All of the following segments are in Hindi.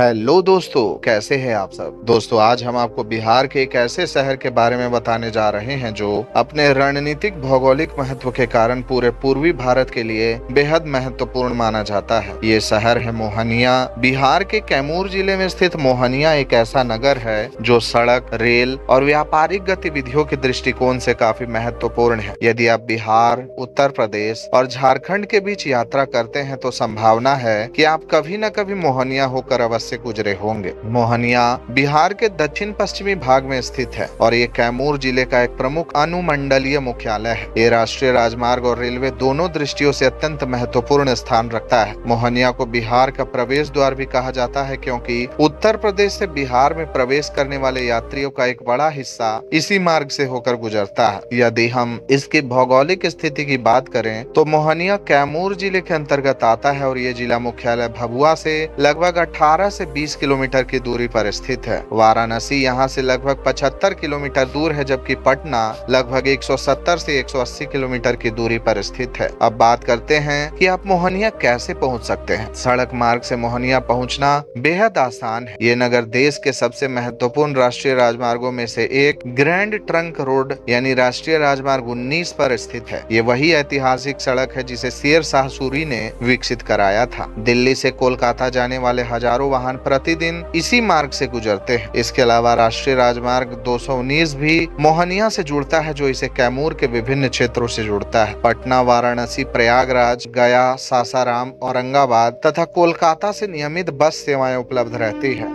हेलो दोस्तों, कैसे हैं आप सब। दोस्तों, आज हम आपको बिहार के एक ऐसे शहर के बारे में बताने जा रहे हैं जो अपने रणनीतिक भौगोलिक महत्व के कारण पूरे पूर्वी भारत के लिए बेहद महत्वपूर्ण माना जाता है। ये शहर है मोहनिया। बिहार के कैमूर जिले में स्थित मोहनिया एक ऐसा नगर है जो सड़क, रेल और व्यापारिक गतिविधियों के दृष्टिकोण से काफी महत्वपूर्ण है। यदि आप बिहार, उत्तर प्रदेश और झारखंड के बीच यात्रा करते हैं तो संभावना है कि आप कभी न कभी मोहनिया होकर अवश्य से गुजरे होंगे। मोहनिया बिहार के दक्षिण पश्चिमी भाग में स्थित है और ये कैमूर जिले का एक प्रमुख अनुमंडलीय मुख्यालय है। ये राष्ट्रीय राजमार्ग और रेलवे दोनों दृष्टियों से अत्यंत महत्वपूर्ण स्थान रखता है। मोहनिया को बिहार का प्रवेश द्वार भी कहा जाता है क्योंकि उत्तर प्रदेश से बिहार में प्रवेश करने वाले यात्रियों का एक बड़ा हिस्सा इसी मार्ग से होकर गुजरता है। यदि हम इसकी भौगोलिक स्थिति की बात करें तो मोहनिया कैमूर जिले के अंतर्गत आता है और ये जिला मुख्यालय भभुआ से लगभग 18 से 20 किलोमीटर की दूरी पर स्थित है। वाराणसी यहाँ से लगभग 75 किलोमीटर दूर है, जबकि पटना लगभग 170 से 180 किलोमीटर की दूरी पर स्थित है। अब बात करते हैं कि आप मोहनिया कैसे पहुंच सकते हैं। सड़क मार्ग से मोहनिया पहुंचना बेहद आसान है। ये नगर देश के सबसे महत्वपूर्ण राष्ट्रीय राजमार्गों में से एक ग्रैंड ट्रंक रोड यानी राष्ट्रीय राजमार्ग 19 पर स्थित है। ये वही ऐतिहासिक सड़क है जिसे शेर शाह सूरी ने विकसित कराया था। दिल्ली से कोलकाता जाने वाले हजारों वाहन प्रतिदिन इसी मार्ग से गुजरते हैं। इसके अलावा राष्ट्रीय राजमार्ग 219 भी मोहनिया से जुड़ता है, जो इसे कैमूर के विभिन्न क्षेत्रों से जोड़ता है। पटना, वाराणसी, प्रयागराज, गया, सासाराम, औरंगाबाद तथा कोलकाता से नियमित बस सेवाएं उपलब्ध रहती है।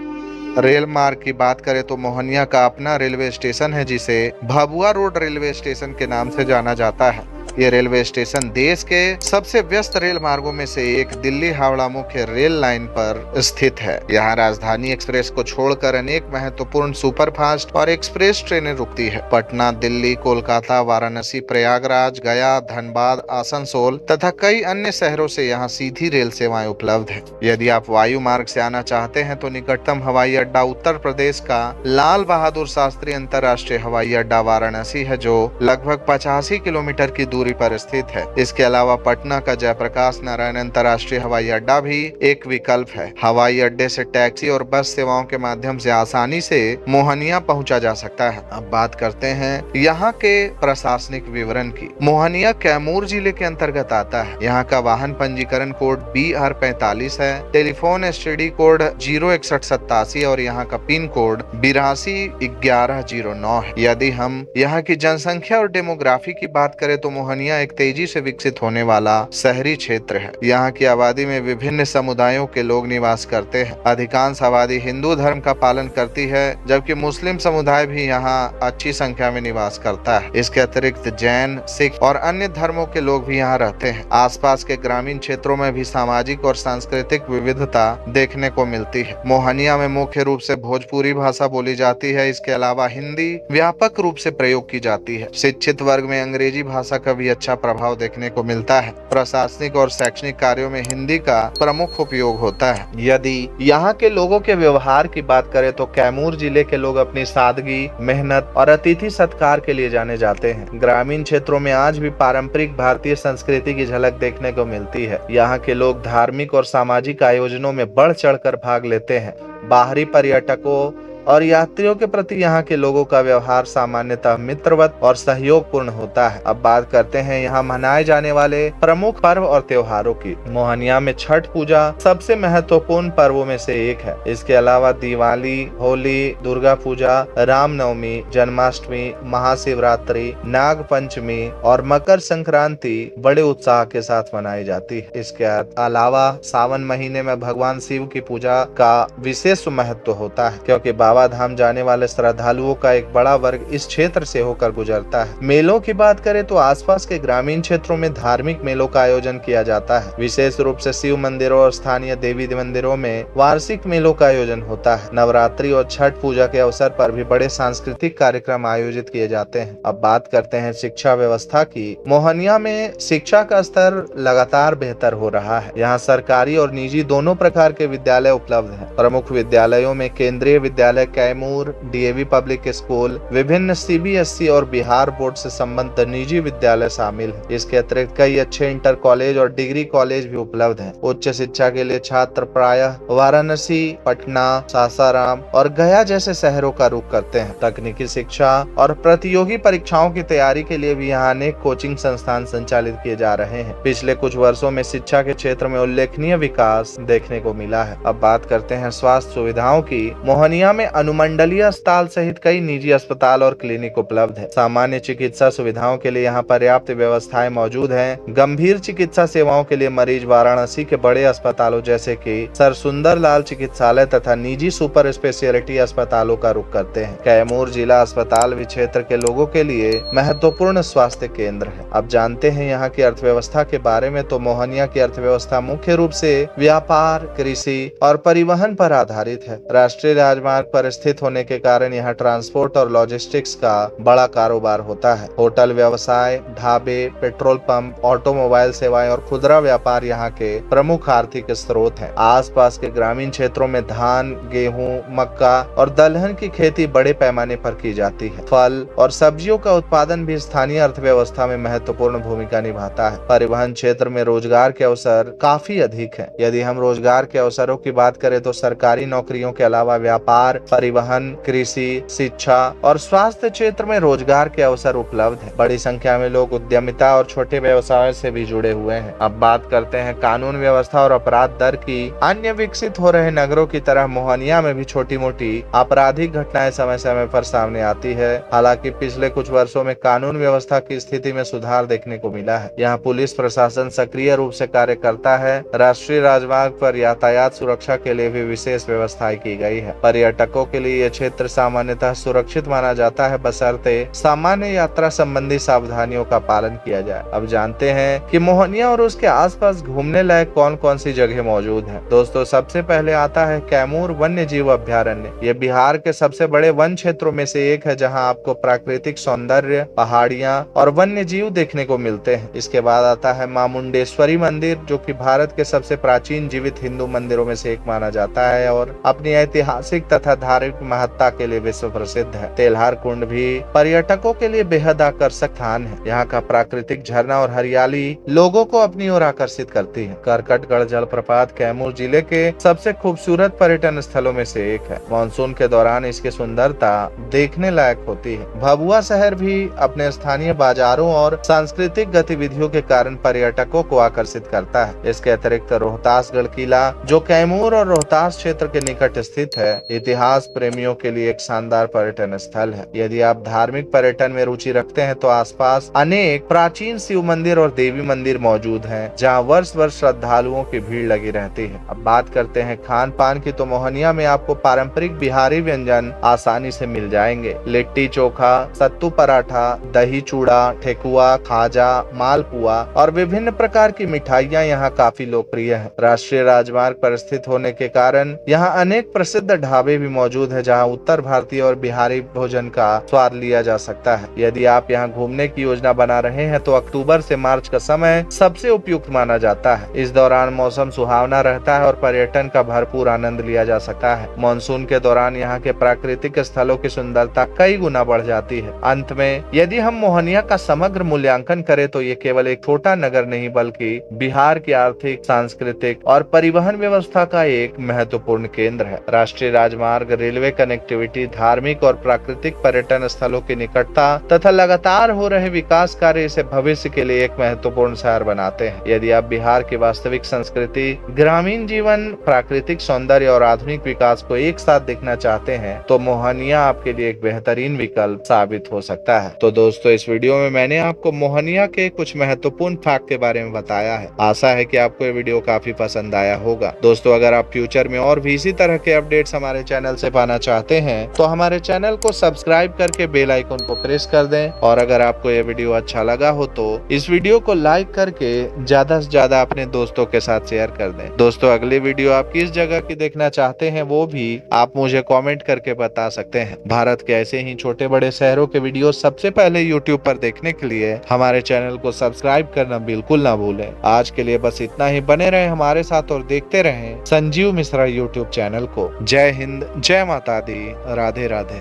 रेल मार्ग की बात करें तो मोहनिया का अपना रेलवे स्टेशन है जिसे भभुआ रोड रेलवे स्टेशन के नाम से जाना जाता है। ये रेलवे स्टेशन देश के सबसे व्यस्त रेल मार्गों में से एक दिल्ली हावड़ा मुख्य रेल लाइन पर स्थित है। यहाँ राजधानी एक्सप्रेस को छोड़कर अनेक महत्वपूर्ण सुपरफास्ट और एक्सप्रेस ट्रेनें रुकती है। पटना, दिल्ली, कोलकाता, वाराणसी, प्रयागराज, गया, धनबाद, आसनसोल तथा कई अन्य शहरों से यहाँ सीधी रेल सेवाएं उपलब्ध है। यदि आप वायु मार्ग से आना चाहते हैं तो निकटतम हवाई अड्डा उत्तर प्रदेश का लाल बहादुर शास्त्री अंतर्राष्ट्रीय हवाई अड्डा वाराणसी है, जो लगभग 85 किलोमीटर की दूरी पर स्थित है। इसके अलावा पटना का जयप्रकाश नारायण अंतर्राष्ट्रीय हवाई अड्डा भी एक विकल्प है। हवाई अड्डे से टैक्सी और बस सेवाओं के माध्यम से आसानी से मोहनिया पहुंचा जा सकता है। अब बात करते हैं यहाँ के प्रशासनिक विवरण की। मोहनिया कैमूर जिले के अंतर्गत आता है। यहाँ का वाहन पंजीकरण कोड BR45 है। टेलीफोन STD कोड 06187 और यहाँ का पिन कोड 821109 है। यदि हम यहाँ की जनसंख्या और डेमोग्राफी की बात करें तो मोहनिया एक तेजी से विकसित होने वाला शहरी क्षेत्र है। यहाँ की आबादी में विभिन्न समुदायों के लोग निवास करते हैं। अधिकांश आबादी हिंदू धर्म का पालन करती है, जबकि मुस्लिम समुदाय भी यहाँ अच्छी संख्या में निवास करता है। इसके अतिरिक्त जैन, सिख और अन्य धर्मों के लोग भी यहाँ रहते हैं। आसपास के ग्रामीण क्षेत्रों में भी सामाजिक और सांस्कृतिक विविधता देखने को मिलती है। मोहनिया में मुख्य रूप से भोजपुरी भाषा बोली जाती है। इसके अलावा हिंदी व्यापक रूप से प्रयोग की जाती है। शिक्षित वर्ग में अंग्रेजी भाषा का भी अच्छा प्रभाव देखने को मिलता है। प्रशासनिक और शैक्षणिक कार्यों में हिंदी का प्रमुख उपयोग होता है। यदि यहाँ के लोगों के व्यवहार की बात करें तो कैमूर जिले के लोग अपनी सादगी, मेहनत और अतिथि सत्कार के लिए जाने जाते हैं। ग्रामीण क्षेत्रों में आज भी पारंपरिक भारतीय संस्कृति की झलक देखने को मिलती है। यहाँ के लोग धार्मिक और सामाजिक आयोजनों में बढ़ चढ़कर भाग लेते हैं। बाहरी पर्यटकों और यात्रियों के प्रति यहाँ के लोगों का व्यवहार सामान्यतः मित्रवत और सहयोगपूर्ण होता है। अब बात करते हैं यहाँ मनाए जाने वाले प्रमुख पर्व और त्योहारों की। मोहनिया में छठ पूजा सबसे महत्वपूर्ण पर्वों में से एक है। इसके अलावा दिवाली, होली, दुर्गा पूजा, रामनवमी, जन्माष्टमी, महाशिवरात्रि, नाग पंचमी और मकर संक्रांति बड़े उत्साह के साथ मनाई जाती है। इसके अलावा सावन महीने में भगवान शिव की पूजा का विशेष महत्व होता है, क्योंकि बाबा धाम जाने वाले श्रद्धालुओं का एक बड़ा वर्ग इस क्षेत्र से होकर गुजरता है। मेलों की बात करें तो आसपास के ग्रामीण क्षेत्रों में धार्मिक मेलों का आयोजन किया जाता है। विशेष रूप से शिव मंदिरों और स्थानीय देवी मंदिरों में वार्षिक मेलों का आयोजन होता है। नवरात्रि और छठ पूजा के अवसर पर भी बड़े सांस्कृतिक कार्यक्रम आयोजित किए जाते हैं। अब बात करते हैं शिक्षा व्यवस्था की। मोहनिया में शिक्षा का स्तर लगातार बेहतर हो रहा है। यहाँ सरकारी और निजी दोनों प्रकार के विद्यालय उपलब्ध हैं। प्रमुख विद्यालयों में केंद्रीय विद्यालय विद्यालय, कैमूर डीएवी पब्लिक स्कूल, विभिन्न सीबीएसई और बिहार बोर्ड से संबद्ध निजी विद्यालय शामिल है। इसके अतिरिक्त कई अच्छे इंटर कॉलेज और डिग्री कॉलेज भी उपलब्ध हैं। उच्च शिक्षा के लिए छात्र प्रायः वाराणसी, पटना, सासाराम और गया जैसे शहरों का रुख करते हैं। तकनीकी शिक्षा और प्रतियोगी परीक्षाओं की तैयारी के लिए भी यहाँ अनेक कोचिंग संस्थान संचालित किए जा रहे हैं। पिछले कुछ वर्षों में शिक्षा के क्षेत्र में उल्लेखनीय विकास देखने को मिला है। अब बात करते हैं स्वास्थ्य सुविधाओं की। मोहनिया में अनुमंडलीय अस्पताल सहित कई निजी अस्पताल और क्लिनिक उपलब्ध है। सामान्य चिकित्सा सुविधाओं के लिए यहाँ पर्याप्त व्यवस्थाएं मौजूद हैं। गंभीर चिकित्सा सेवाओं के लिए मरीज वाराणसी के बड़े अस्पतालों जैसे कि सर सुंदर लाल चिकित्सालय तथा निजी सुपर स्पेशलिटी अस्पतालों का रुख करते हैं। कैमूर जिला अस्पताल भी क्षेत्र के लोगों के लिए महत्वपूर्ण स्वास्थ्य केंद्र है। अब जानते हैं यहाँ की अर्थव्यवस्था के बारे में। तो मोहनिया की अर्थव्यवस्था मुख्य रूप से व्यापार, कृषि और परिवहन पर आधारित है। राष्ट्रीय राजमार्ग पर स्थित होने के कारण यहाँ ट्रांसपोर्ट और लॉजिस्टिक्स का बड़ा कारोबार होता है। होटल व्यवसाय, ढाबे, पेट्रोल पंप, ऑटोमोबाइल सेवाएं और खुदरा व्यापार यहाँ के प्रमुख आर्थिक स्रोत हैं। आसपास के ग्रामीण क्षेत्रों में धान, गेहूं, मक्का और दलहन की खेती बड़े पैमाने पर की जाती है। फल और सब्जियों का उत्पादन भी स्थानीय अर्थव्यवस्था में महत्वपूर्ण भूमिका निभाता है। परिवहन क्षेत्र में रोजगार के अवसर काफी अधिक है। यदि हम रोजगार के अवसरों की बात करें तो सरकारी नौकरियों के अलावा व्यापार, परिवहन, कृषि, शिक्षा और स्वास्थ्य क्षेत्र में रोजगार के अवसर उपलब्ध है। बड़ी संख्या में लोग उद्यमिता और छोटे व्यवसायों से भी जुड़े हुए हैं। अब बात करते हैं कानून व्यवस्था और अपराध दर की। अन्य विकसित हो रहे नगरों की तरह मोहनिया में भी छोटी मोटी आपराधिक घटनाएं समय समय पर सामने आती है। हालांकि पिछले कुछ वर्षों में कानून व्यवस्था की स्थिति में सुधार देखने को मिला है। यहाँ पुलिस प्रशासन सक्रिय रूप से कार्य करता है। राष्ट्रीय राजमार्ग पर यातायात सुरक्षा के लिए भी विशेष व्यवस्थाएं की गई है। पर्यटकों के लिए यह क्षेत्र सामान्यतः सुरक्षित माना जाता है, बशर्ते सामान्य यात्रा संबंधी सावधानियों का पालन किया जाए। अब जानते हैं कि मोहनिया और उसके आसपास घूमने लायक कौन कौन सी जगह मौजूद हैं। दोस्तों, सबसे पहले आता है कैमूर वन्य जीव अभ्यारण्य। ये बिहार के सबसे बड़े वन क्षेत्रों में से एक है, जहाँ आपको प्राकृतिक सौंदर्य, पहाड़ियाँ और वन्य जीव देखने को मिलते हैं। इसके बाद आता है मां मुंडेश्वरी मंदिर, जो कि भारत के सबसे प्राचीन जीवित हिंदू मंदिरों में से एक माना जाता है और अपनी ऐतिहासिक तथा धार्मिक महत्ता के लिए विश्व प्रसिद्ध है। तेल्हार कुंड भी पर्यटकों के लिए बेहद आकर्षक स्थान है। यहाँ का प्राकृतिक झरना और हरियाली लोगों को अपनी ओर आकर्षित करती है। करकटगढ़ जलप्रपात कैमूर जिले के सबसे खूबसूरत पर्यटन स्थलों में से एक है। मानसून के दौरान इसकी सुंदरता देखने लायक होती है। भभुआ शहर भी अपने स्थानीय बाजारों और सांस्कृतिक गतिविधियों के कारण पर्यटकों को आकर्षित करता है। इसके अतिरिक्त रोहतासगढ़ किला, जो कैमूर और रोहतास क्षेत्र के निकट स्थित है, इतिहास प्रेमियों के लिए एक शानदार पर्यटन स्थल है। यदि आप धार्मिक पर्यटन में रुचि रखते हैं तो आसपास अनेक प्राचीन शिव मंदिर और देवी मंदिर मौजूद हैं, जहां वर्ष वर्ष श्रद्धालुओं की भीड़ लगी रहती है। अब बात करते हैं खान पान की। तो मोहनिया में आपको पारंपरिक बिहारी व्यंजन आसानी से मिल जाएंगे। लिट्टी चोखा, सत्तू पराठा, दही चूड़ा, ठेकुआ, खाजा, मालपुआ और विभिन्न प्रकार की मिठाइयाँ यहाँ काफी लोकप्रिय है। राष्ट्रीय राजमार्ग पर स्थित होने के कारण यहाँ अनेक प्रसिद्ध ढाबे भी मौजूद है, जहाँ उत्तर भारतीय और बिहारी भोजन का स्वाद लिया जा सकता है। यदि आप यहाँ घूमने की योजना बना रहे हैं तो अक्टूबर से मार्च का समय सबसे उपयुक्त माना जाता है। इस दौरान मौसम सुहावना रहता है और पर्यटन का भरपूर आनंद लिया जा सकता है। मानसून के दौरान यहाँ के प्राकृतिक स्थलों की सुंदरता कई गुना बढ़ जाती है। अंत में यदि हम मोहनिया का समग्र मूल्यांकन करें तो ये केवल एक छोटा नगर नहीं बल्कि बिहार की आर्थिक, सांस्कृतिक और परिवहन व्यवस्था का एक महत्वपूर्ण केंद्र है। राष्ट्रीय राजमार्ग, रेलवे कनेक्टिविटी, धार्मिक और प्राकृतिक पर्यटन स्थलों की निकटता तथा लगातार हो रहे विकास कार्य इसे भविष्य के लिए एक महत्वपूर्ण शहर बनाते हैं। यदि आप बिहार की वास्तविक संस्कृति, ग्रामीण जीवन, प्राकृतिक सौंदर्य और आधुनिक विकास को एक साथ देखना चाहते हैं तो मोहनिया आपके लिए एक बेहतरीन विकल्प साबित हो सकता है। तो दोस्तों, इस वीडियो में मैंने आपको मोहनिया के कुछ महत्वपूर्ण फैक्ट के बारे में बताया है। आशा है कि आपको ये वीडियो काफी पसंद आया होगा। दोस्तों, अगर आप फ्यूचर में और भी इसी तरह के अपडेट्स हमारे चैनल से पाना चाहते हैं तो हमारे चैनल को सब्सक्राइब करके बेल आइकन को प्रेस कर दें। और अगर आपको ये वीडियो अच्छा लगा हो तो इस वीडियो को लाइक करके ज्यादा से ज्यादा अपने दोस्तों के साथ शेयर कर दें। दोस्तों, अगली वीडियो आप किस जगह की देखना चाहते हैं वो भी आप मुझे कमेंट करके बता सकते हैं। भारत के ऐसे ही छोटे बड़े शहरों के वीडियो सबसे पहले यूट्यूब पर देखने के लिए हमारे चैनल को सब्सक्राइब करना बिल्कुल ना भूलें। आज के लिए बस इतना ही। बने रहे हमारे साथ और देखते रहें संजीव मिश्रा यूट्यूब चैनल को। जय हिंद, जय जय माता दी। राधे राधे।